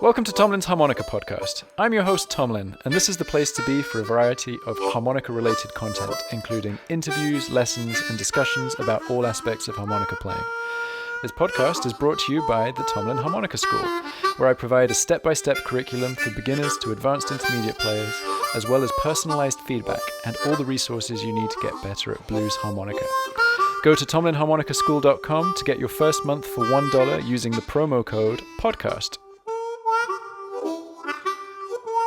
Welcome to Tomlin's Harmonica Podcast. I'm your host, Tomlin, and this is the place to be for a variety of harmonica-related content, including interviews, lessons, and discussions about all aspects of harmonica playing. This podcast is brought to you by the Tomlin Harmonica School, where I provide a step-by-step curriculum for beginners to advanced intermediate players, as well as personalized feedback and all the resources you need to get better at blues harmonica. Go to tomlinharmonicaschool.com to get your first month for $1 using the promo code PODCAST.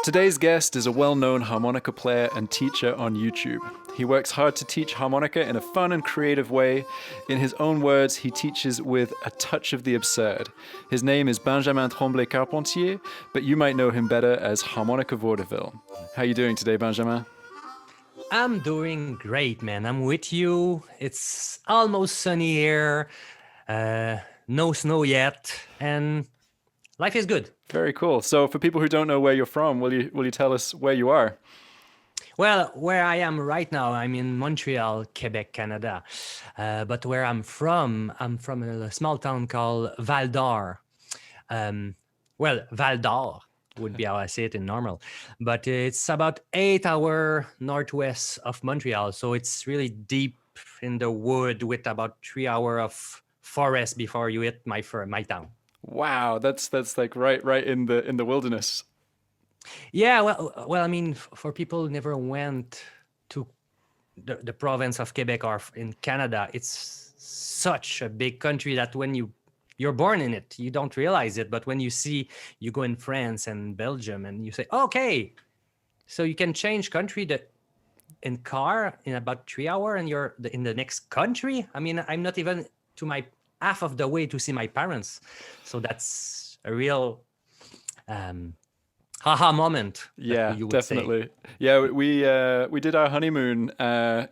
Today's guest is a well-known harmonica player and teacher on YouTube. He works hard to teach harmonica in a fun and creative way. In his own words, he teaches with a touch of the absurd. His name is Benjamin Tremblay Carpentier, but you might know him better as Harmonica Vaudeville. How are you doing today, Benjamin? I'm doing great, man. I'm with you. It's almost sunny here. No snow yet, and life is good. Very cool. So for people who don't know where you're from, will you tell us where you are? Well, where I am right now, I'm in Montreal, Quebec, Canada. But where I'm from a small town called Val d'Or. Val d'Or would be how I say it in normal. But it's about 8 hours northwest of Montreal. So it's really deep in the wood with about 3 hours of forest before you hit my town. Wow, that's like right in the wilderness. Yeah, well, I mean, for people who never went to the province of Quebec or in Canada, it's such a big country that when you're born in it, you don't realize it. But when you go in France and Belgium and you say, okay, so you can change country in car in about 3 hours and you're in the next country. I mean, I'm not even to my half of the way to see my parents. So that's a real haha moment. Yeah, you would definitely. Say. Yeah, we did our honeymoon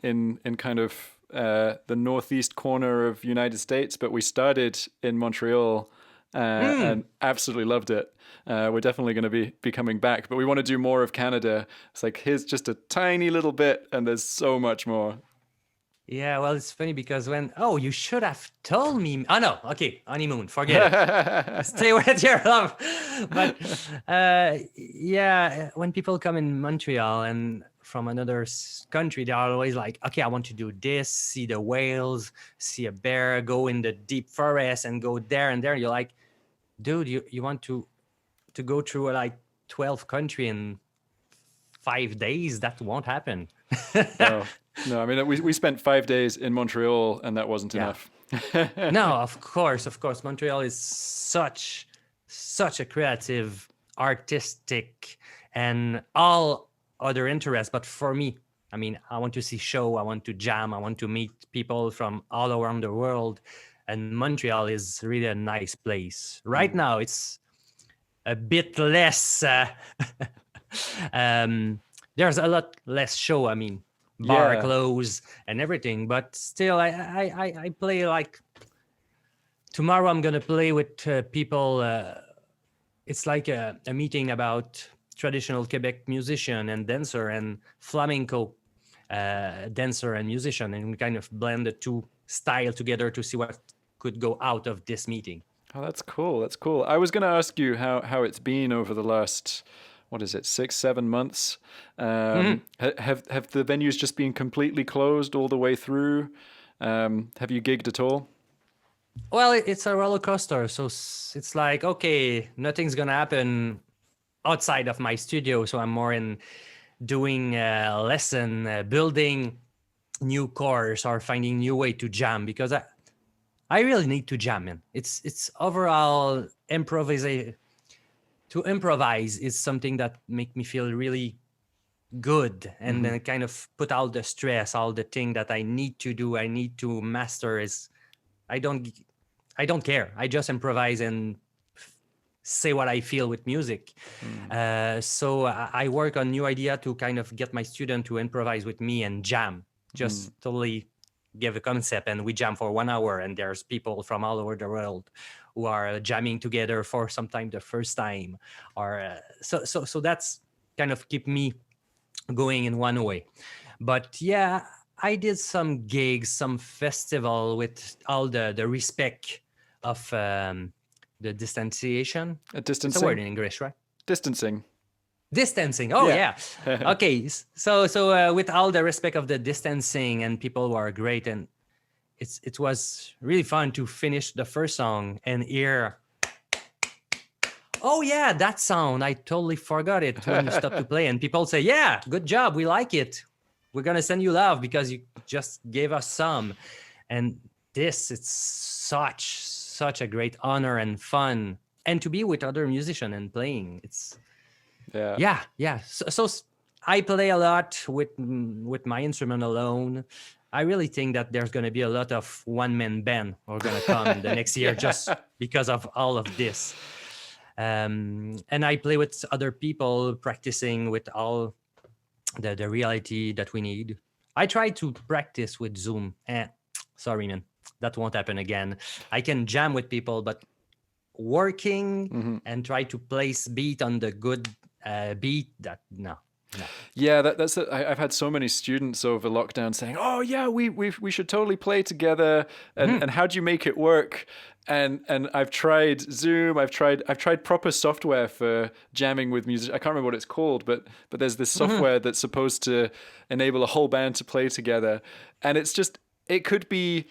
in kind of the northeast corner of United States, but we started in Montreal and absolutely loved it. We're definitely going to be coming back, but we want to do more of Canada. It's like, here's just a tiny little bit and there's so much more. Yeah, well, it's funny because you should have told me. Oh, no, okay, honeymoon, forget it. Stay with your love. But when people come in Montreal and from another country, they're always like, okay, I want to do this, see the whales, see a bear, go in the deep forest and go there and there. You're like, dude, you want to go through like 12 countries in 5 days? That won't happen. No, I mean, we spent 5 days in Montreal and that wasn't enough. No, of course. Montreal is such a creative, artistic, and all other interests. But for me, I mean, I want to see show, I want to jam, I want to meet people from all around the world. And Montreal is really a nice place. Right now, it's a bit less... there's a lot less show, I mean. Bar close and everything, but still I play like tomorrow I'm gonna play with people. It's like a meeting about traditional Quebec musician and dancer and flamenco dancer and musician, and we kind of blend the two styles together to see what could go out of this meeting. Oh, that's cool. I was gonna ask you how it's been over the last, what is it, 6-7 months? Have the venues just been completely closed all the way through? Have you gigged at all? Well, it's a roller coaster. So it's like, okay, nothing's going to happen outside of my studio. So I'm more in doing lesson, building new chords or finding new way to jam, because I really need to jam, man. It's overall improvisation. To improvise is something that make me feel really good, and then kind of put all the stress, all the thing that I need to do, I need to master. I don't care. I just improvise and say what I feel with music. So I work on new idea to kind of get my student to improvise with me and jam. Just totally give a concept, and we jam for 1 hour, and there's people from all over the world who are jamming together for sometimes the first time, or so that's kind of keep me going in one way. But yeah, I did some gigs, some festival with all the respect of the distanciation. It's a Distancing. word in English, right? Distancing. Distancing. Oh Yeah. yeah. Okay. So with all the respect of the distancing and people who are great, and it was really fun to finish the first song and hear. Oh yeah, that sound. I totally forgot it when you stopped to play, and people say, "Yeah, good job. We like it. We're gonna send you love because you just gave us some." And it's such a great honor and fun, and to be with other musicians and playing. It's yeah. So I play a lot with my instrument alone. I really think that there's going to be a lot of one-man band are going to come the next year just because of all of this. And I play with other people, practicing with all the reality that we need. I try to practice with Zoom. Sorry, man, that won't happen again. I can jam with people, but working and try to place beat on the good beat, that no. Yeah, that's it. I've had so many students over lockdown saying, "Oh yeah, we should totally play together." And how do you make it work? And I've tried Zoom. I've tried proper software for jamming with music. I can't remember what it's called, but there's this software that's supposed to enable a whole band to play together. And it could be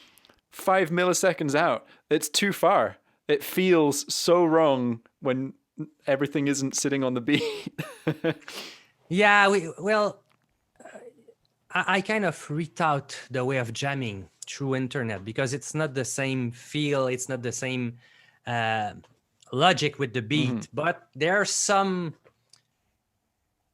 5 milliseconds out. It's too far. It feels so wrong when everything isn't sitting on the beat. Yeah, I kind of rethought the way of jamming through internet because it's not the same feel, it's not the same logic with the beat, but there are some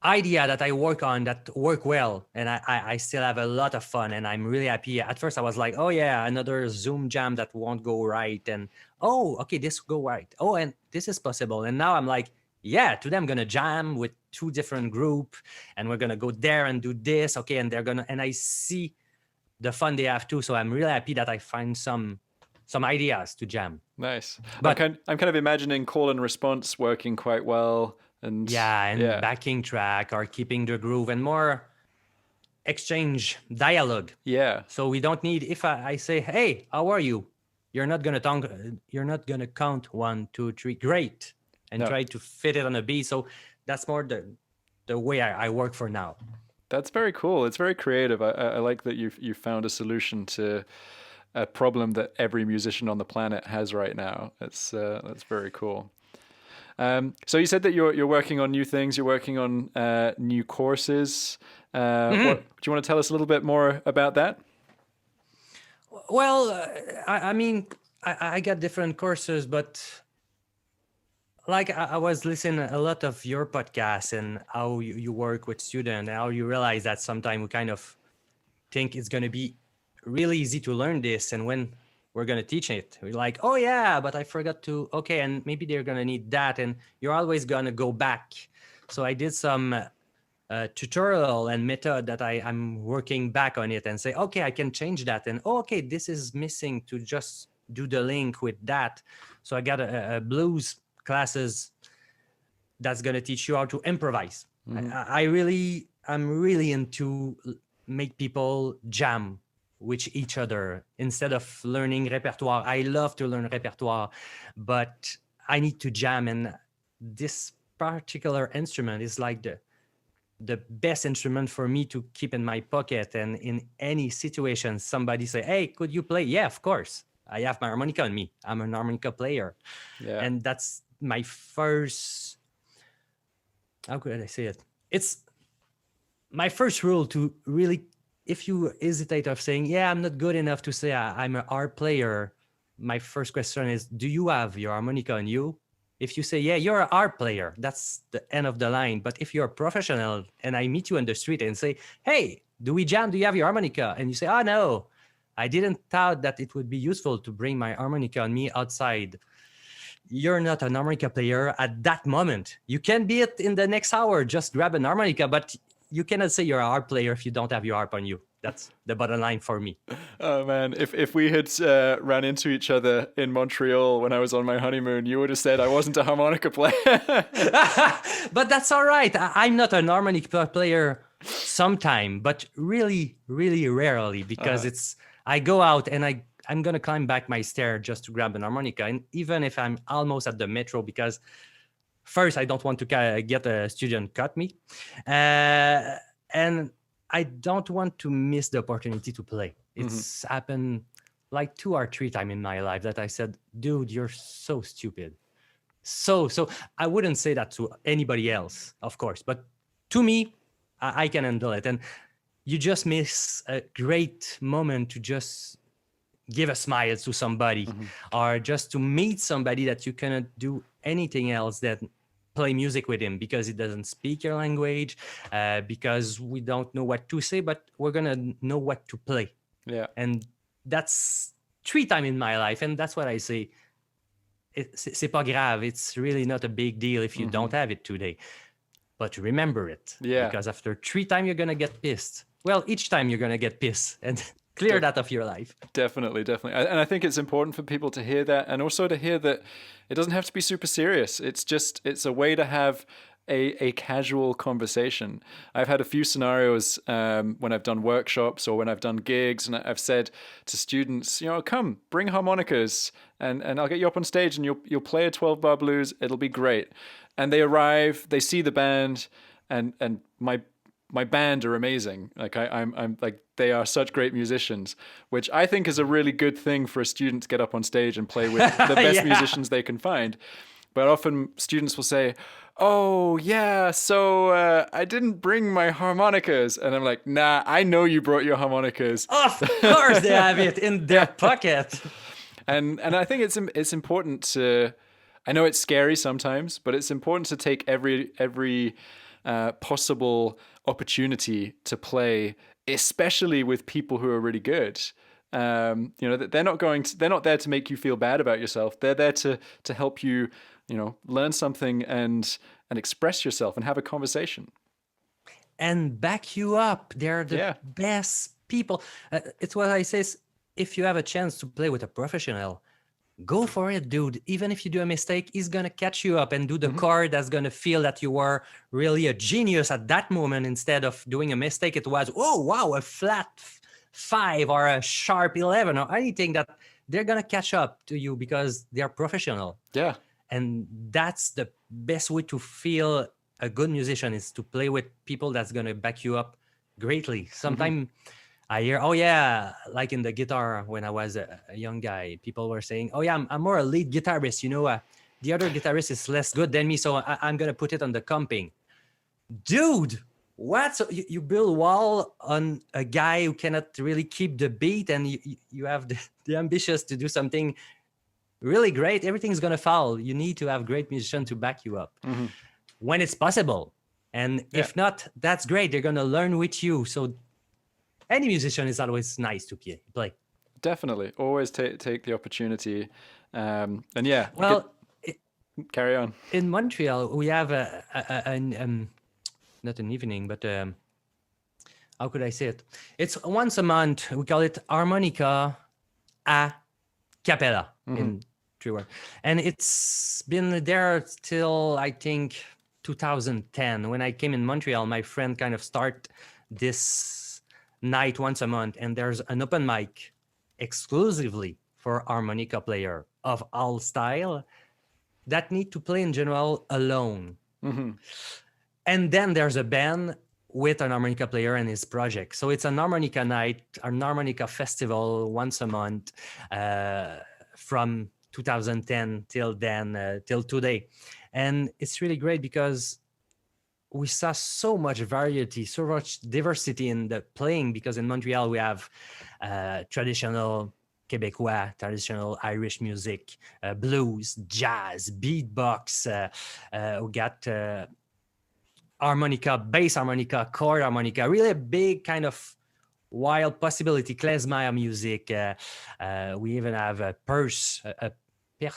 idea that I work on that work well, and I still have a lot of fun, and I'm really happy. At first I was like, oh yeah, another Zoom jam that won't go right, and oh, okay, this will go right. Oh, and this is possible. And now I'm like, yeah, today I'm gonna jam with 2 different group, and we're gonna go there and do this. Okay, and and I see the fun they have too. So I'm really happy that I find some ideas to jam. Nice. But I'm kind of imagining call and response working quite well, and backing track or keeping the groove and more exchange dialogue. Yeah. So we don't need, if I say, hey, how are you? You're not gonna count 1, 2, 3. Great. And try to fit it on a beat. So that's more the way I work for now. That's very cool. It's very creative. I like that you found a solution to a problem that every musician on the planet has right now. That's very cool. So you said that you're working on new things. You're working on new courses. Do you want to tell us a little bit more about that? Well, I mean, I got different courses, but like I was listening a lot of your podcasts and how you work with students and how you realize that sometimes we kind of think it's going to be really easy to learn this. And when we're going to teach it, we're like, oh yeah, but I forgot to, okay. And maybe they're going to need that. And you're always going to go back. So I did some tutorial and method that I'm working back on it and say, okay, I can change that. And okay, this is missing to just do the link with that. So I got a blues classes that's going to teach you how to improvise. I'm really into make people jam with each other instead of learning repertoire. I love to learn repertoire, but I need to jam, and this particular instrument is like the best instrument for me to keep in my pocket. And in any situation, somebody say, hey, could you play? Yeah, of course. I have my harmonica on me. I'm an harmonica player. Yeah. And that's my first, how could I say it? It's my first rule to really, if you hesitate of saying, yeah, I'm not good enough to say I'm an art player, my first question is, do you have your harmonica on you? If you say, yeah, you're an art player, that's the end of the line. But if you're a professional and I meet you on the street and say, hey, do we jam? Do you have your harmonica? And you say, oh, no, I didn't thought that it would be useful to bring my harmonica on me outside. You're not an harmonica player at that moment. You can be it in the next hour, just grab an harmonica, but you cannot say you're an art player if you don't have your harp on you. That's the bottom line for me. Oh man, if we had ran into each other in Montreal when I was on my honeymoon, you would have said I wasn't a harmonica player. But that's all right. I'm not an harmonica player sometime, but really, really rarely, because I go out and I'm gonna climb back my stair just to grab an harmonica, and even if I'm almost at the metro, because first I don't want to get a student cut me, and I don't want to miss the opportunity to play. It's happened like 2 or 3 times in my life that I said, dude, you're so stupid. So I wouldn't say that to anybody else, of course, but to me, I can handle it. And you just miss a great moment to just give a smile to somebody, or just to meet somebody that you cannot do anything else than play music with him, because he doesn't speak your language, because we don't know what to say, but we're gonna know what to play. Yeah. And that's 3 times in my life, and that's what I say. C'est pas grave. It's really not a big deal if you don't have it today. But remember it. Yeah. Because after 3 times, you're going to get pissed. Well, each time you're going to get pissed, and clear that of your life. Definitely. And I think it's important for people to hear that, and also to hear that it doesn't have to be super serious. It's a way to have a casual conversation. I've had a few scenarios when I've done workshops or when I've done gigs, and I've said to students, come, bring harmonicas, and I'll get you up on stage, and you'll play a 12-bar blues. It'll be great. And they arrive, they see the band, and my band are amazing. Like I'm like, they are such great musicians, which I think is a really good thing for a student to get up on stage and play with the best musicians they can find. But often students will say, oh yeah, so I didn't bring my harmonicas. And I'm like, nah, I know you brought your harmonicas. Of course they have it in their pocket. And I think it's important to, I know it's scary sometimes, but it's important to take every possible opportunity to play, especially with people who are really good. They're not there to make you feel bad about yourself. They're there to help you, learn something and express yourself and have a conversation. And back you up. They're the best people. It's what I say. If you have a chance to play with a professional, go for it, dude. Even if you do a mistake, he's going to catch you up and do the chord that's going to feel that you were really a genius at that moment. Instead of doing a mistake, it was, oh, wow, a flat 5 or a sharp 11 or anything, that they're going to catch up to you because they're professional. Yeah. And that's the best way to feel a good musician, is to play with people that's going to back you up greatly. Sometimes I hear, oh yeah, like in the guitar when I was a young guy, people were saying, oh yeah, I'm more a lead guitarist. The other guitarist is less good than me, so I'm going to put it on the comping. Dude, what? So you build wall on a guy who cannot really keep the beat, and you have the ambitions to do something really great. Everything's going to fall. You need to have great musicians to back you up when it's possible. And if not, that's great. They're going to learn with you. So any musician is always nice to play. Definitely. Always take the opportunity. And carry on. In Montreal, we have not an evening, but how could I say it? It's once a month. We call it Harmonica a Cappella in 3 words. And it's been there till, I think, 2010. When I came in Montreal, my friend kind of start this night once a month, and there's an open mic exclusively for harmonica player of all style that need to play in general alone. And then there's a band with an harmonica player and his project. So it's an harmonica night, an harmonica festival once a month from 2010 till then, till today. And it's really great because we saw so much variety, so much diversity in the playing, because in Montreal we have traditional Québécois, traditional Irish music, blues, jazz, beatbox. We got harmonica, bass harmonica, chord harmonica, really a big kind of wild possibility, klezmer music. We even have a perse,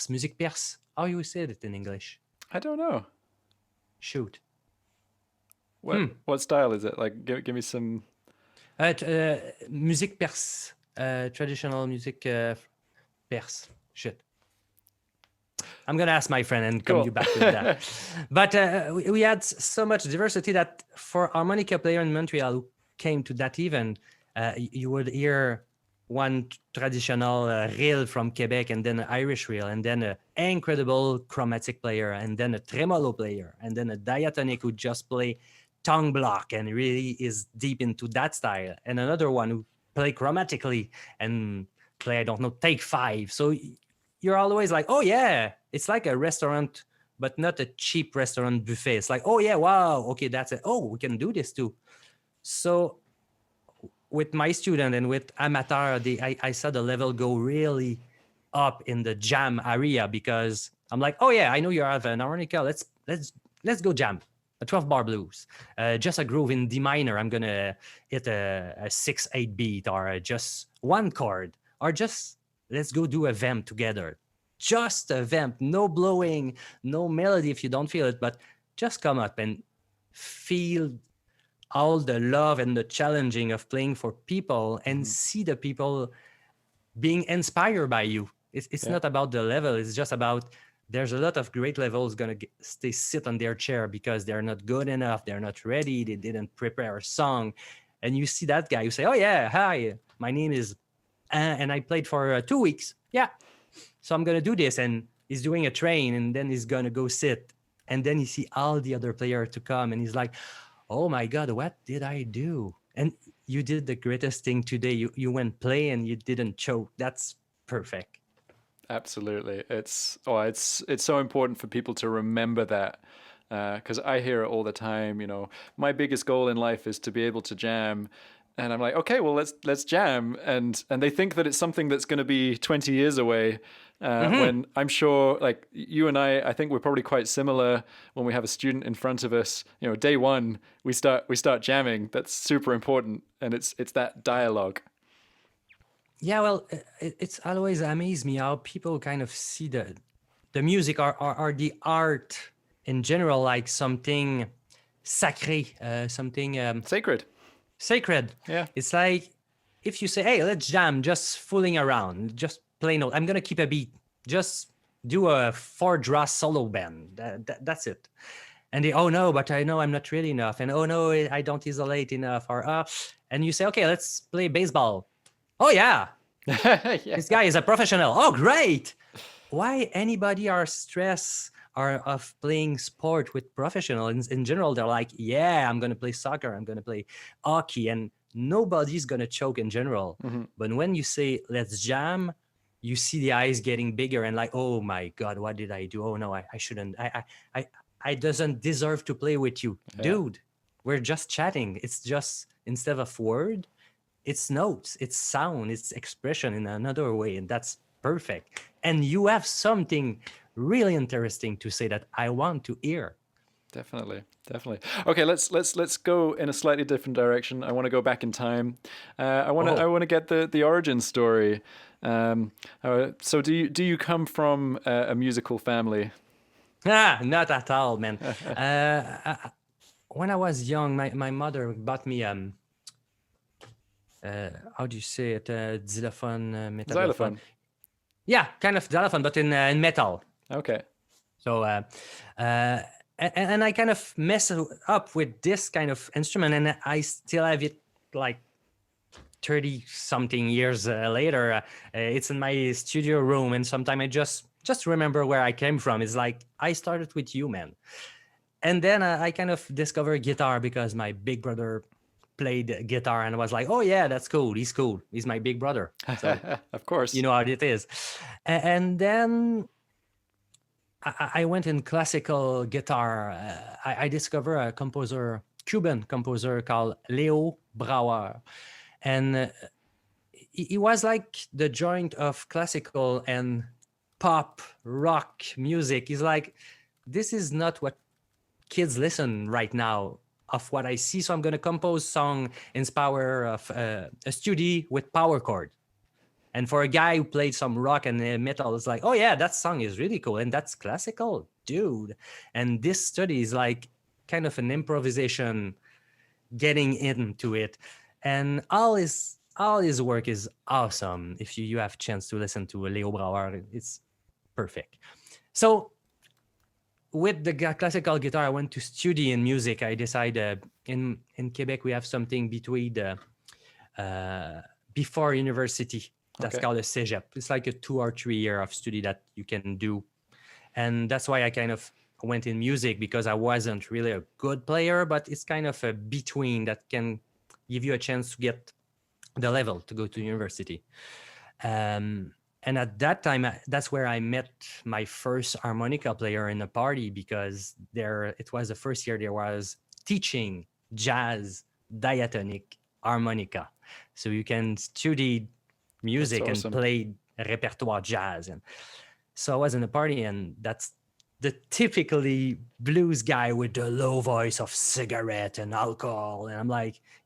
music perse. How you say it in English? I don't know. Shoot. What style is it? Like, give me some. Music perse, traditional music perse. Shit. I'm gonna ask my friend and come you back with that. But we had so much diversity that for harmonica player in Montreal who came to that event, you would hear one traditional reel from Quebec, and then an Irish reel, and then an incredible chromatic player, and then a tremolo player, and then a diatonic who just play tongue block and really is deep into that style, and another one who play chromatically and play, I don't know, take five. So you're always like, oh yeah, it's like a restaurant, but not a cheap restaurant buffet. It's like, oh yeah, wow, okay, that's it. Oh, we can do this too. So with my student and with amateur, I saw the level go really up in the jam area, because I'm like, oh yeah, I know you have an harmonica. Let's go jam a 12-bar blues, just a groove in D minor. I'm gonna hit a 6/8 beat, or just one chord, or just let's go do a vamp together. Just a vamp, no blowing, no melody if you don't feel it, but just come up and feel all the love and the challenging of playing for people, and see the people being inspired by you. It's not about the level. It's just about, there's a lot of great levels going to stay sit on their chair because they're not good enough. They're not ready. They didn't prepare a song. And you see that guy, you say, oh yeah, hi, my name is, and I played for 2 weeks. Yeah. So I'm going to do this. And he's doing a train, and then he's going to go sit. And then you see all the other players to come, and he's like, oh my God, what did I do? And you did the greatest thing today. You went play and you didn't choke. That's perfect. Absolutely. It's so important for people to remember that, because I hear it all the time. You know, my biggest goal in life is to be able to jam, and I'm like, okay, well, let's jam, and they think that it's something that's going to be 20 years away. When I'm sure, like you and I think we're probably quite similar. When we have a student in front of us, you know, day one we start jamming. That's super important, and it's that dialogue. Yeah, well, it's always amazed me how people kind of see the music or the art in general like something sacré, something Sacred. sacred. Yeah. It's like if you say, hey, let's jam, just fooling around, just play note. I'm going to keep a beat. Just do a 4-draw solo band. That's it. And they, oh no, but I know I'm not ready enough. And oh no, I don't isolate enough. Or, and you say, okay, let's play baseball. Oh yeah, Yeah. this guy is a professional. Oh, great. Why anybody are stressed or of playing sport with professionals in general? They're like, yeah, I'm going to play soccer. I'm going to play hockey. And nobody's going to choke in general. But when you say, let's jam, you see the eyes getting bigger and like, oh my God, what did I do? Oh no, I shouldn't. I doesn't deserve to play with you. Yeah. Dude, we're just chatting. It's just, instead of word, it's notes, it's sound, it's expression in another way. And that's perfect. And you have something really interesting to say that I want to hear. Definitely. Okay, let's go in a slightly different direction. I want to go back in time. I want to get the origin story. So do you come from a musical family? Not at all, man. When I was young, my mother bought me how do you say it? Xylophone, Xylophone. Yeah, kind of xylophone, but in metal. Okay. So, and I kind of mess up with this kind of instrument, and I still have it like 30 something years later. It's in my studio room, and sometimes I just remember where I came from. It's like, I started with you, man. And then I kind of discovered guitar because my big brother played guitar, and I was like, oh yeah, that's cool. He's cool. He's my big brother. So, of course. you know how it is. And then I went in classical guitar. I discovered a Cuban composer called Leo Brouwer. And he was like the joint of classical and pop rock music. He's like, this is not what kids listen right now of what I see. So I'm going to compose song inspired of a studio with power chord. And for a guy who played some rock and metal, it's like, oh yeah, that song is really cool. And that's classical, dude. And this study is like kind of an improvisation, getting into it. And all his work is awesome. If you have chance to listen to Leo Brouwer, it's perfect. So with the classical guitar, I went to study in music. I decided in Quebec, we have something between before university. That's Okay. called a cégep. It's like a 2 or 3 year of study that you can do. And that's why I kind of went in music, because I wasn't really a good player, but it's kind of a between that can give you a chance to get the level to go to university. And at that time, that's where I met my first harmonica player in a party, because it was the first year there was teaching jazz, diatonic, harmonica. So you can study That's music and awesome. play repertoire jazz. And so I was in a party, and that's the typically blues guy with the low voice of cigarette and alcohol. And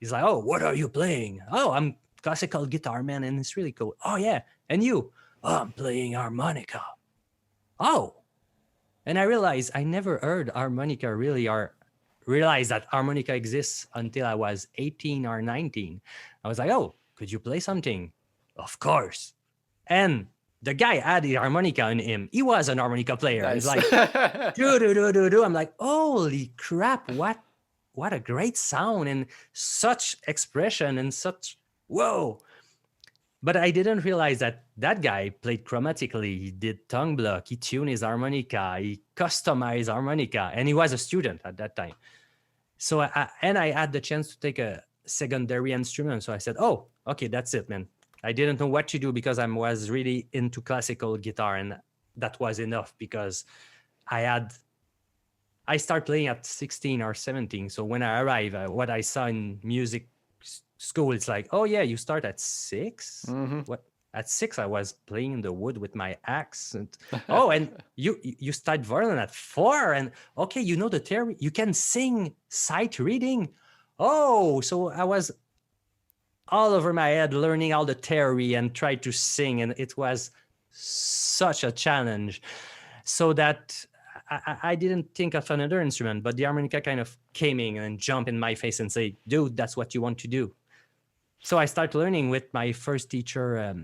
he's like, oh, what are you playing? Oh, I'm classical guitar, man. And it's really cool. Oh, yeah. And you? Oh, I'm playing harmonica. Oh. And I realized I never heard harmonica really, or realized that harmonica exists until I was 18 or 19. I was like, oh, could you play something? Of course. And the guy had the harmonica in him. He was an harmonica player. Nice. He's like, do, do, do, do, do. I'm like, holy crap, what a great sound and such expression and such, whoa. But I didn't realize that guy played chromatically. He did tongue block. He tuned his harmonica. He customized harmonica. And he was a student at that time. So, I had the chance to take a secondary instrument. So I said, oh, okay, that's it, man. I didn't know what to do because I was really into classical guitar. And that was enough, because I started playing at 16 or 17. So when I arrived, what I saw in music school, it's like, oh yeah, you start at 6. Mm-hmm. What? At 6, I was playing in the wood with my axe. And oh, and you start violin at 4, and okay, you know the theory. You can sing sight reading. Oh, so I was all over my head learning all the theory and try to sing, and it was such a challenge. So that I didn't think of another instrument, but the harmonica kind of came in and jumped in my face and say, dude, that's what you want to do. So I started learning with my first teacher,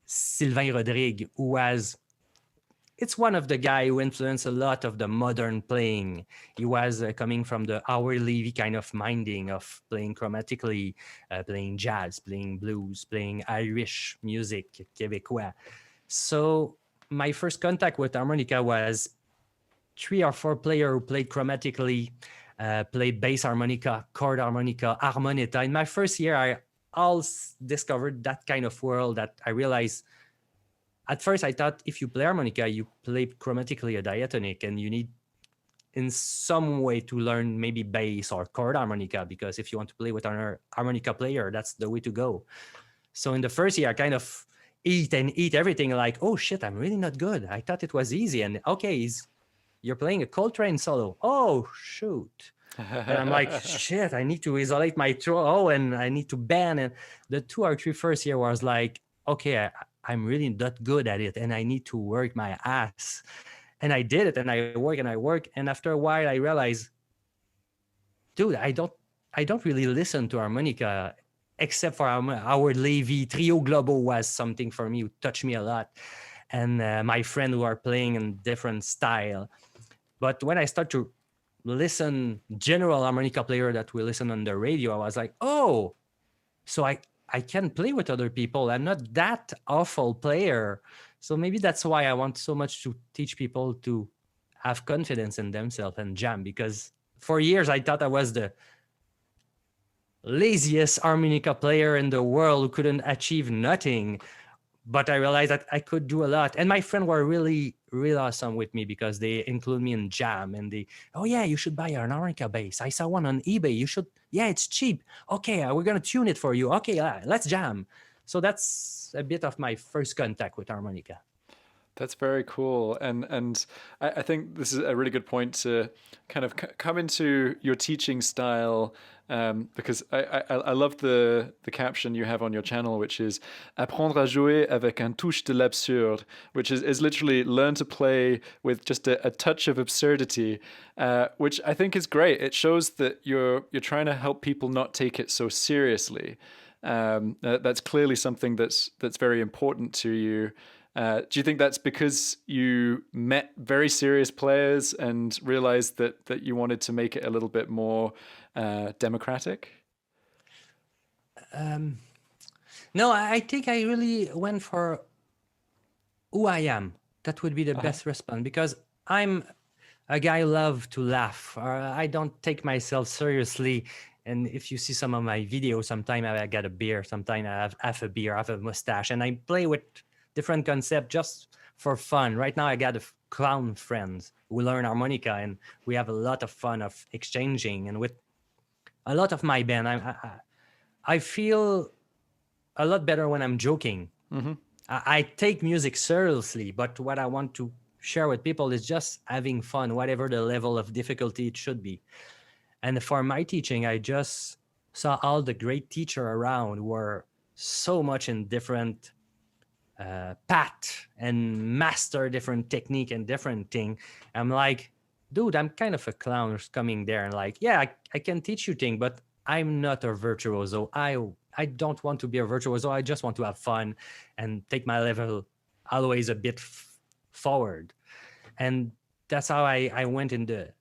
Sylvain Rodrigue, it's one of the guy who influenced a lot of the modern playing. He was coming from the Howard Levy kind of minding of playing chromatically, playing jazz, playing blues, playing Irish music, Québécois. So my first contact with harmonica was 3 or 4 players who played chromatically, played bass harmonica, chord harmonica, harmonita. In my first year, I all discovered that kind of world that I realized. At first, I thought if you play harmonica, you play chromatically a diatonic, and you need in some way to learn maybe bass or chord harmonica, because if you want to play with another harmonica player, that's the way to go. So in the first year, I kind of eat everything like, oh shit, I'm really not good. I thought it was easy. And okay, you're playing a Coltrane solo. Oh, shoot. And I'm like, shit, I need to isolate my throat. Oh, and I need to bend. And the 2 or 3 first year was like, okay, I'm really not good at it, and I need to work my ass. And I did it, and I work. And after a while, I realized, dude, I don't really listen to harmonica, except for Howard Levy. Trio Globo was something for me, who touched me a lot. And my friend who are playing in different style. But when I start to listen, general harmonica player that we listen on the radio, I was like, oh, so I can play with other people. I'm not that awful player. So maybe that's why I want so much to teach people to have confidence in themselves and jam, because for years I thought I was the laziest harmonica player in the world who couldn't achieve nothing. But I realized that I could do a lot. And my friends were really, really awesome with me, because they include me in jam, and oh yeah, you should buy an harmonica bass. I saw one on eBay. You should, yeah, it's cheap. Okay, we're going to tune it for you. Okay, let's jam. So that's a bit of my first contact with harmonica. That's very cool, and I think this is a really good point to kind of come into your teaching style, because I love the caption you have on your channel, which is apprendre à jouer avec un touche de l'absurde, which is literally learn to play with just a touch of absurdity, which I think is great. It shows that you're trying to help people not take it so seriously. That's clearly something that's very important to you. Do you think that's because you met very serious players and realized that you wanted to make it a little bit more democratic? No, I think I really went for who I am. That would be the best response because I'm a guy who love to laugh. Or I don't take myself seriously. And if you see some of my videos, sometimes I got a beer, sometimes I have half a beer, half a mustache, and I play with different concepts just for fun. Right now, I got clown friends who learn harmonica, and we have a lot of fun of exchanging. And with a lot of my band, I feel a lot better when I'm joking. I take music seriously, but what I want to share with people is just having fun, whatever the level of difficulty it should be. And for my teaching, I just saw all the great teacher around who were so much in different path and master different technique and different thing. I'm like, dude, I'm kind of a clown who's coming there and like, yeah, I can teach you thing, but I'm not a virtuoso. I don't want to be a virtuoso. I just want to have fun and take my level always a bit forward. And that's how I went in the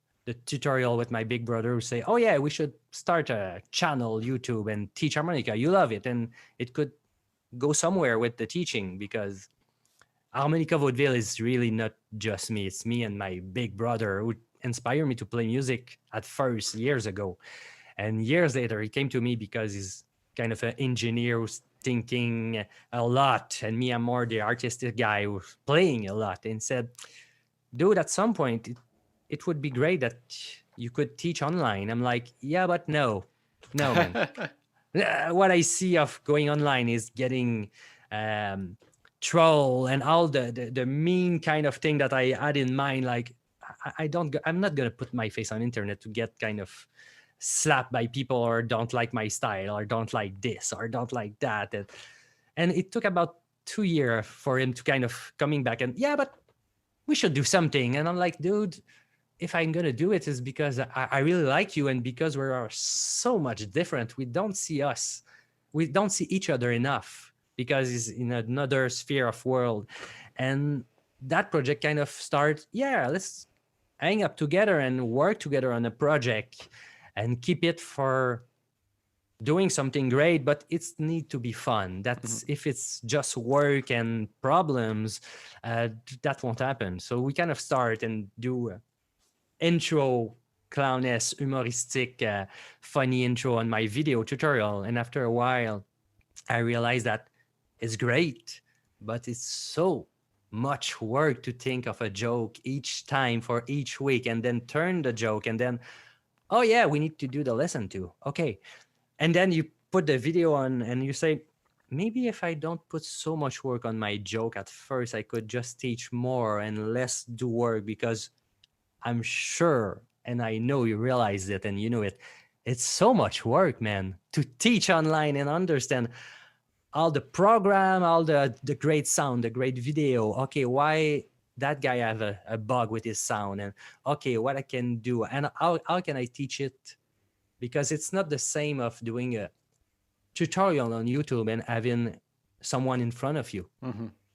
tutorial with my big brother who say, oh yeah, we should start a channel YouTube and teach harmonica. You love it. And it could go somewhere with the teaching because Harmonica Vaudeville is really not just me. It's me and my big brother who inspired me to play music at first years ago. And years later, he came to me because he's kind of an engineer who's thinking a lot. And me, I'm more the artistic guy who's playing a lot and said, dude, at some point, it would be great that you could teach online. I'm like, yeah, but no, man. What I see of going online is getting troll and all the mean kind of thing that I had in mind. Like, I'm not gonna put my face on internet to get kind of slapped by people or don't like my style or don't like this or don't like that. And it took about 2 years for him to kind of coming back and yeah, but we should do something. And I'm like, dude, if I'm gonna do it is because I really like you and because we are so much different. We don't see each other enough because it's in another sphere of world. And that project kind of starts, yeah, let's hang up together and work together on a project and keep it for doing something great, but it's need to be fun. That's if it's just work and problems, that won't happen. So we kind of start and do intro clownesque, humoristic, funny intro on my video tutorial. And after a while, I realized that it's great, but it's so much work to think of a joke each time for each week and then turn the joke and then, oh yeah, we need to do the lesson too. Okay. And then you put the video on and you say, maybe if I don't put so much work on my joke at first, I could just teach more and less do work because I'm sure, and I know you realize it and you know it, it's so much work, man, to teach online and understand all the program, all the great sound, the great video. Okay, why that guy have a bug with his sound? And okay, what I can do and how can I teach it? Because it's not the same of doing a tutorial on YouTube and having someone in front of you.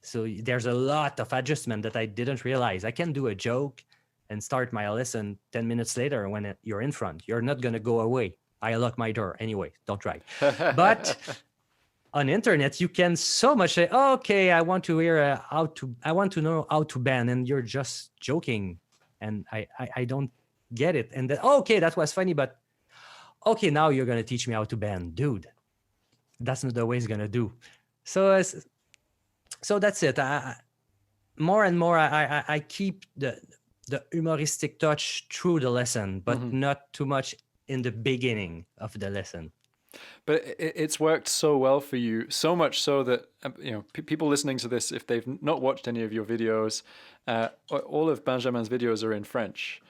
So there's a lot of adjustment that I didn't realize. I can do a joke and start my lesson 10 minutes later when you're in front. You're not going to go away. I lock my door anyway. Don't try. But on internet, you can so much say, oh, okay, I want to hear I want to know how to bend, and you're just joking. And I don't get it. And then, okay, that was funny, but okay, now you're going to teach me how to bend. Dude, that's not the way it's going to do. So that's it. More and more, I keep the humoristic touch through the lesson, but not too much in the beginning of the lesson. But it's worked so well for you, so much so that people listening to this, if they've not watched any of your videos, all of Benjamin's videos are in French,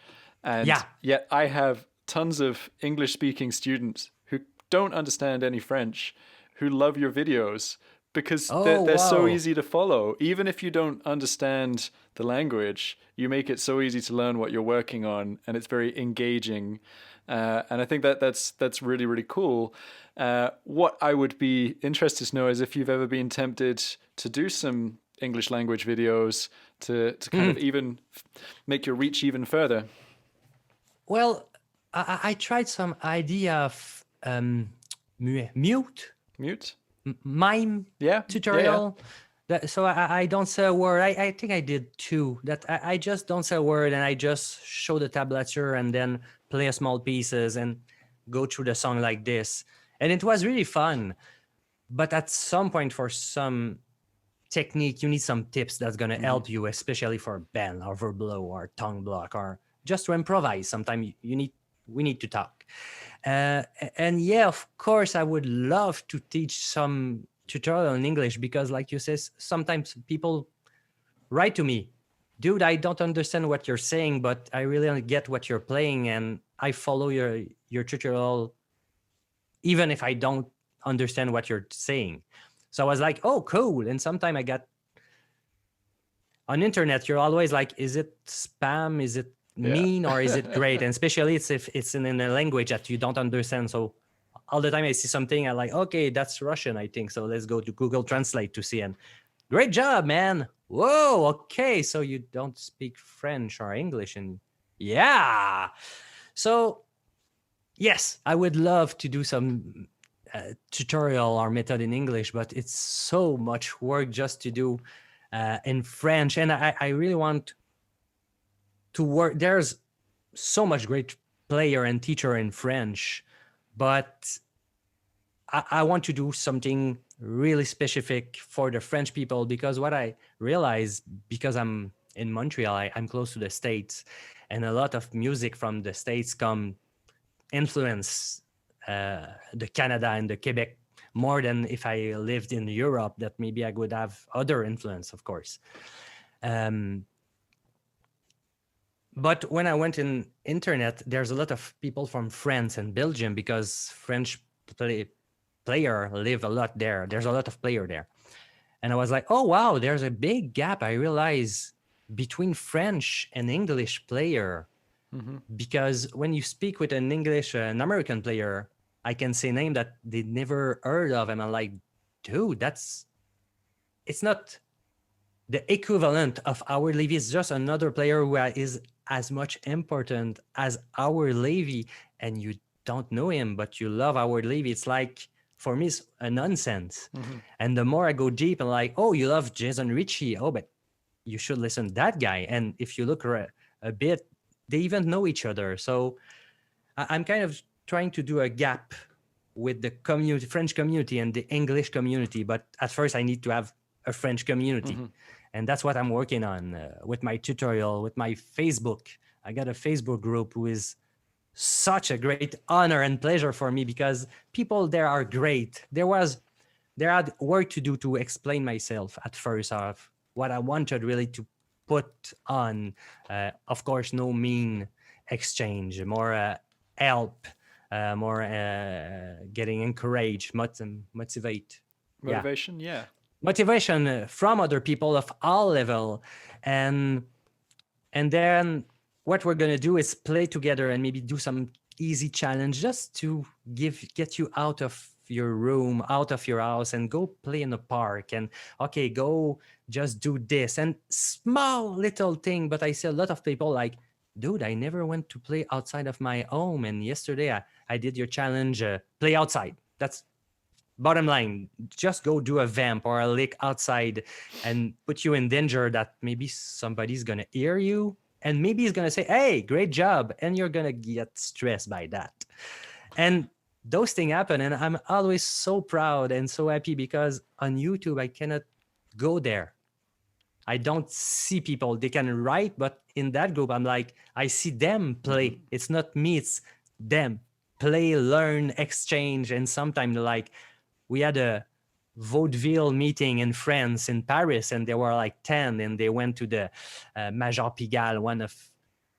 and yet I have tons of English-speaking students who don't understand any French, who love your videos because they're so easy to follow. Even if you don't understand the language, you make it so easy to learn what you're working on, and it's very engaging. And I think that's really, really cool. What I would be interested to know is if you've ever been tempted to do some English language videos to kind of even make your reach even further. Well, I tried some idea of mute. Mute? mime tutorial. So I don't say a word. I think I did two. That I just don't say a word, and I just show the tablature and then play a small pieces and go through the song like this. And it was really fun. But at some point, for some technique, you need some tips that's gonna help you, especially for bend or overblow or tongue block or just to improvise. Sometimes we need to talk. And yeah, of course, I would love to teach some tutorial in English because, like you said, sometimes people write to me, dude, I don't understand what you're saying, but I really get what you're playing, and I follow your tutorial, even if I don't understand what you're saying. So I was like, oh, cool. And sometimes I got on internet, you're always like, is it spam? Is it mean or is it great? And especially if it's in a language that you don't understand. So all the time I see something, I'm like, okay, that's Russian, I think. So let's go to Google Translate to see. And great job, man. Whoa, okay. So you don't speak French or English. And yeah. So yes, I would love to do some tutorial or method in English, but it's so much work just to do in French. And I really want to work. There's so much great player and teacher in French, but I want to do something really specific for the French people, because what I realize, because I'm in Montreal, I'm close to the States, and a lot of music from the States come influence the Canada and the Quebec more than if I lived in Europe, that maybe I would have other influence, of course. But when I went in internet, there's a lot of people from France and Belgium, because French player live a lot there. There's a lot of player there. And I was like, oh, wow, there's a big gap, I realize, between French and English player. Because when you speak with an American player, I can say a name that they never heard of. And I'm like, dude, it's not the equivalent of our Levy. It's just another player who is as much important as our Levy, and you don't know him, but you love our Levy. It's like, for me, it's a nonsense. And the more I go deep, I'm like, oh, you love Jason Ritchie. Oh, but you should listen to that guy. And if you look a bit, they even know each other. So I'm kind of trying to do a gap with the community, French community and the English community. But at first I need to have a French community. And that's what I'm working on with my tutorial, with my Facebook. I got a Facebook group who is such a great honor and pleasure for me, because people there are great. There had work to do to explain myself at first of what I wanted really to put on. Of course, no mean exchange, more help, more getting encouraged, motivate. Motivation, Motivation from other people of all level. And then what we're going to do is play together and maybe do some easy challenge just to get you out of your room, out of your house, and go play in the park. And okay, go just do this and small little thing. But I see a lot of people like, dude, I never went to play outside of my home, and yesterday I did your challenge, play outside. That's bottom line. Just go do a vamp or a lick outside and put you in danger that maybe somebody's gonna hear you, and maybe he's gonna say, hey, great job, and you're gonna get stressed by that. And those things happen, and I'm always so proud and so happy, because on YouTube I cannot go there. I don't see people. They can write, but in that group I'm like, I see them play. It's not me, it's them play, learn, exchange. And sometimes like, we had a vaudeville meeting in France, in Paris, and there were like 10, and they went to the Major Pigalle, one of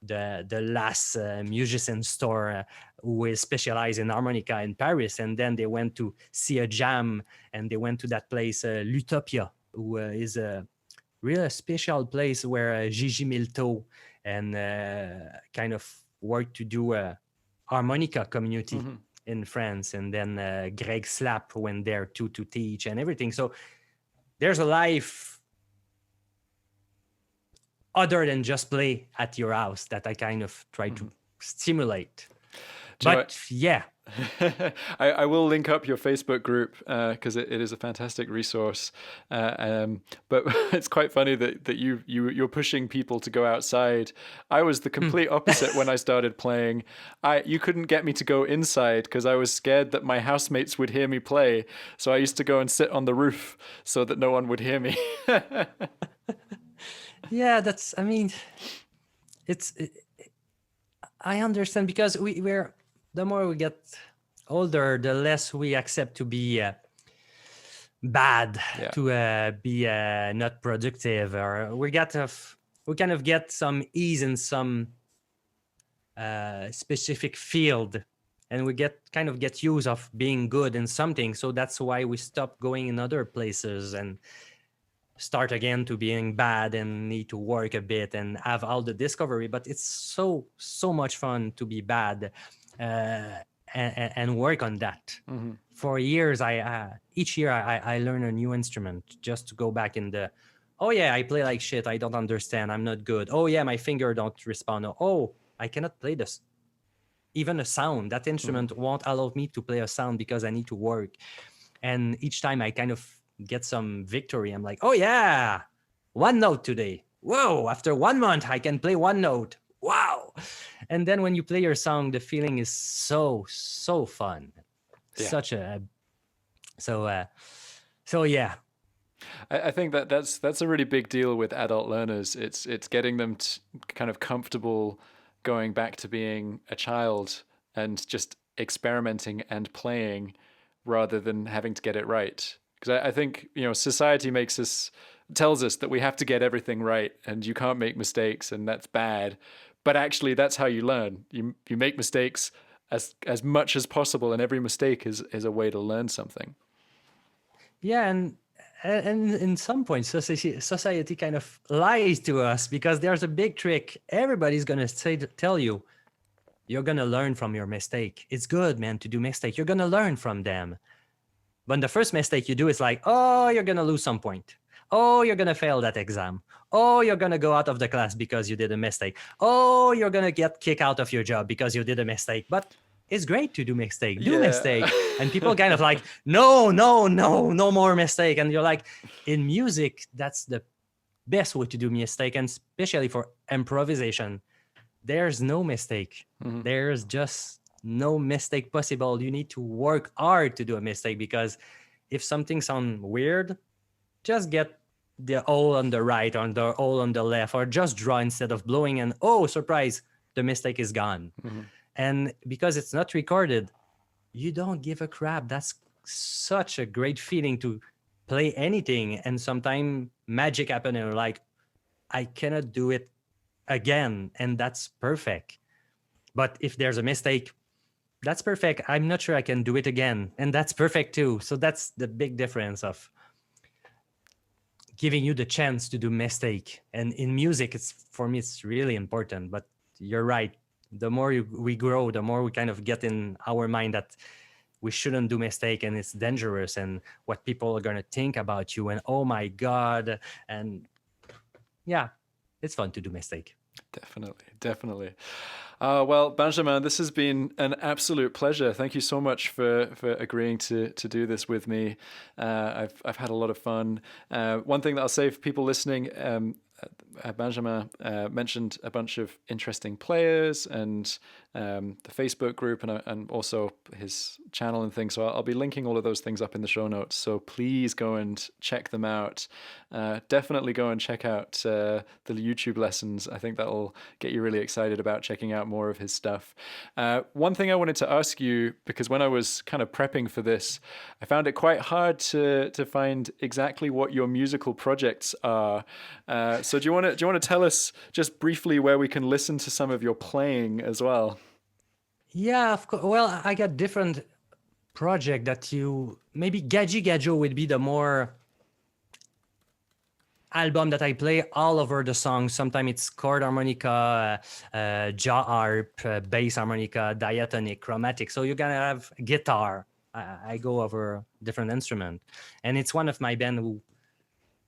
the last musician store who is specialized in harmonica in Paris. And then they went to see a jam, and they went to that place, l'Utopia, who is a really special place where Gigi Milteau and kind of worked to do a harmonica community in France. And then Greg Slapp went there to teach and everything. So there's a life other than just play at your house that I kind of try to stimulate. But yeah, I will link up your Facebook group because it is a fantastic resource. But it's quite funny that you're pushing people to go outside. I was the complete opposite when I started playing. You couldn't get me to go inside because I was scared that my housemates would hear me play. So I used to go and sit on the roof so that no one would hear me. Yeah, I mean, I understand because we're the more we get older, the less we accept to be bad, Yeah. to be not productive, or we kind of get some ease in some specific field, and we get use of being good in something. So that's why we stop going in other places and start again to being bad and need to work a bit and have all the discovery. But it's so much fun to be bad and work on that. Mm-hmm. For years, each year I learn a new instrument just to go back in the, oh yeah, I play like shit, I don't understand, I'm not good, oh yeah, my finger don't respond, oh I cannot play this, even a sound, that instrument won't allow me to play a sound because I need to work. And each time I kind of get some victory, I'm like, oh yeah, one note today, whoa, after 1 month I can play one note, wow. And then when you play your song, the feeling is so fun. Yeah. Such a so yeah. I think that's a really big deal with adult learners. It's getting them kind of comfortable going back to being a child and just experimenting and playing rather than having to get it right. Because I think, society tells us that we have to get everything right and you can't make mistakes and that's bad. But actually that's how you learn. You make mistakes as much as possible, and every mistake is a way to learn something. Yeah, and in some points, society kind of lies to us because there's a big trick. Everybody's gonna tell you, you're gonna learn from your mistake. It's good, man, to do mistake. You're gonna learn from them. But the first mistake you do is like, oh, you're gonna lose some point. Oh, you're gonna fail that exam. Oh, you're gonna go out of the class because you did a mistake. Oh, you're gonna get kicked out of your job because you did a mistake. But it's great to do mistake. Do mistake. And people kind of like, no more mistake. And you're like, in music, that's the best way to do mistake. And especially for improvisation, there's no mistake. Mm-hmm. There's just no mistake possible. You need to work hard to do a mistake, because if something sounds weird, just get the hole on the right or the hole on the left, or just draw instead of blowing, and oh, surprise, the mistake is gone. Mm-hmm. And because it's not recorded, you don't give a crap. That's such a great feeling to play anything. And sometimes magic happens and you're like, I cannot do it again. And that's perfect. But if there's a mistake, that's perfect. I'm not sure I can do it again. And that's perfect too. So that's the big difference of giving you the chance to do mistake. And in music, for me, it's really important. But you're right. The more we grow, the more we kind of get in our mind that we shouldn't do mistake and it's dangerous and what people are going to think about you and oh my God. And yeah, it's fun to do mistake. Definitely. Well, Benjamin, this has been an absolute pleasure. Thank you so much for agreeing to do this with me. I've had a lot of fun. One thing that I'll say for people listening, Benjamin mentioned a bunch of interesting players and the Facebook group and also his channel and things. So I'll be linking all of those things up in the show notes. So please go and check them out. Definitely go and check out the YouTube lessons. I think that'll get you really excited about checking out more of his stuff. One thing I wanted to ask you, because when I was kind of prepping for this, I found it quite hard to find exactly what your musical projects are. So do you want to tell us just briefly where we can listen to some of your playing as well? Yeah, of course. Well, I got different project that maybe Gaji Gajo would be the more album that I play all over the song. Sometimes it's chord harmonica, jaw harp, bass harmonica, diatonic, chromatic. So you're gonna have guitar. I go over different instrument, and it's one of my band who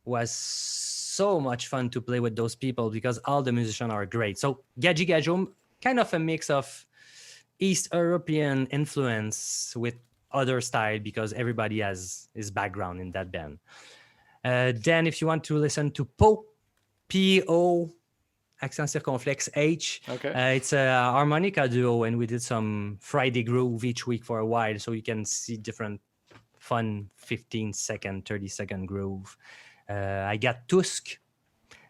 was so much fun to play with those people because all the musicians are great. So Gaji Gajo, kind of a mix of East European influence with other style because everybody has his background in that band. Then if you want to listen to P-O, accent circonflexe H, Okay. it's a harmonica duo, and we did some Friday groove each week for a while, so you can see different fun 15-second, 30-second groove. I got Tusk,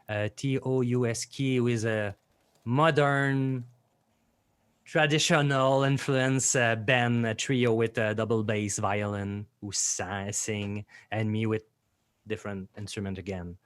Tousk, with a modern traditional influence band, a trio with a double bass violin who sing, and me with different instrument again.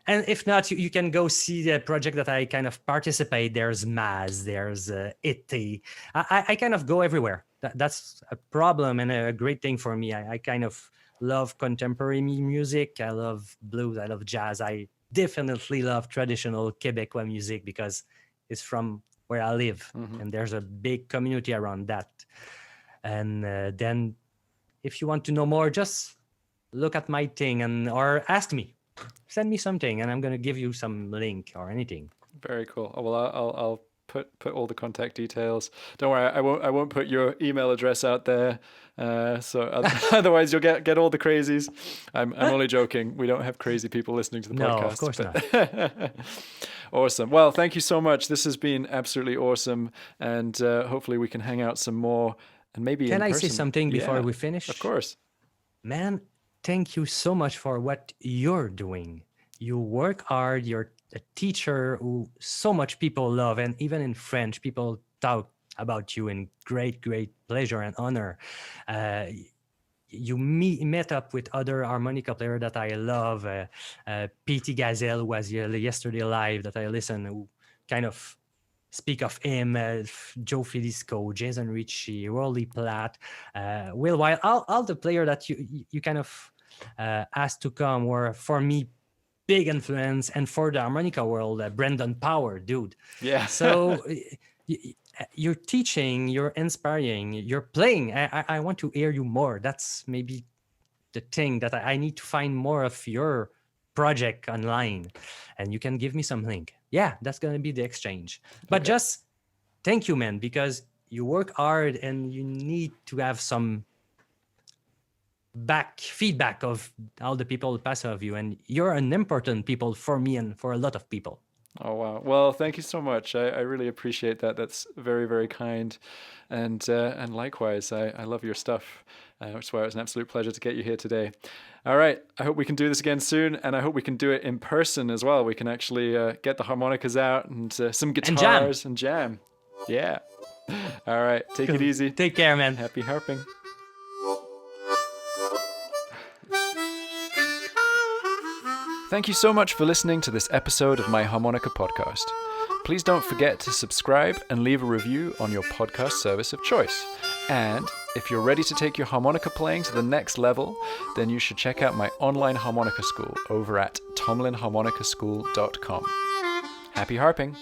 And if not, you can go see the project that I kind of participate. There's Maz, there's Ite. I kind of go everywhere. That's a problem and a great thing for me. I kind of love contemporary music. I love blues. I love jazz. I definitely love traditional Quebecois music because it's from where I live. And there's a big community around that. And then if you want to know more, just look at my thing or ask me. Send me something and I'm going to give you some link or anything. Very cool. Oh, well, I'll put all the contact details. Don't worry, I won't put your email address out there. So otherwise you'll get all the crazies. I'm only joking. We don't have crazy people listening to the podcast. No, of course not. Awesome. Well, thank you so much. This has been absolutely awesome, and hopefully we can hang out some more and maybe. Can in I person. say something before Yeah, we finish? Of course. Man, thank you so much for what you're doing. You work hard. You're a teacher who so much people love, and even in French, people talk about you in great, great pleasure and honor. You met up with other harmonica players that I love. P.T. Gazelle was yesterday live that I listened, who kind of speak of him, Joe Filisco, Jason Ritchie, Rolly Platt, Will Wild, all the players that you kind of asked to come were, for me, big influence, and for the harmonica world, Brendan Power, dude. Yeah. So you're teaching, you're inspiring, you're playing. I want to hear you more. That's maybe the thing that I need to find more of your project online, and you can give me some link. Yeah, that's going to be the exchange. But just thank you, man, because you work hard and you need to have some feedback of all the people who pass of you, and you're an important people for me and for a lot of people. Oh, wow. Well, thank you so much. I really appreciate that. That's very, very kind. And likewise, I love your stuff. I swear it was an absolute pleasure to get you here today. All right. I hope we can do this again soon. And I hope we can do it in person as well. We can actually get the harmonicas out and some guitars and jam. Yeah. All right. Take it easy. Take care, man. Happy harping. Thank you so much for listening to this episode of my Harmonica podcast. Please don't forget to subscribe and leave a review on your podcast service of choice. And if you're ready to take your harmonica playing to the next level, then you should check out my online harmonica school over at tomlinharmonicaschool.com. Happy harping!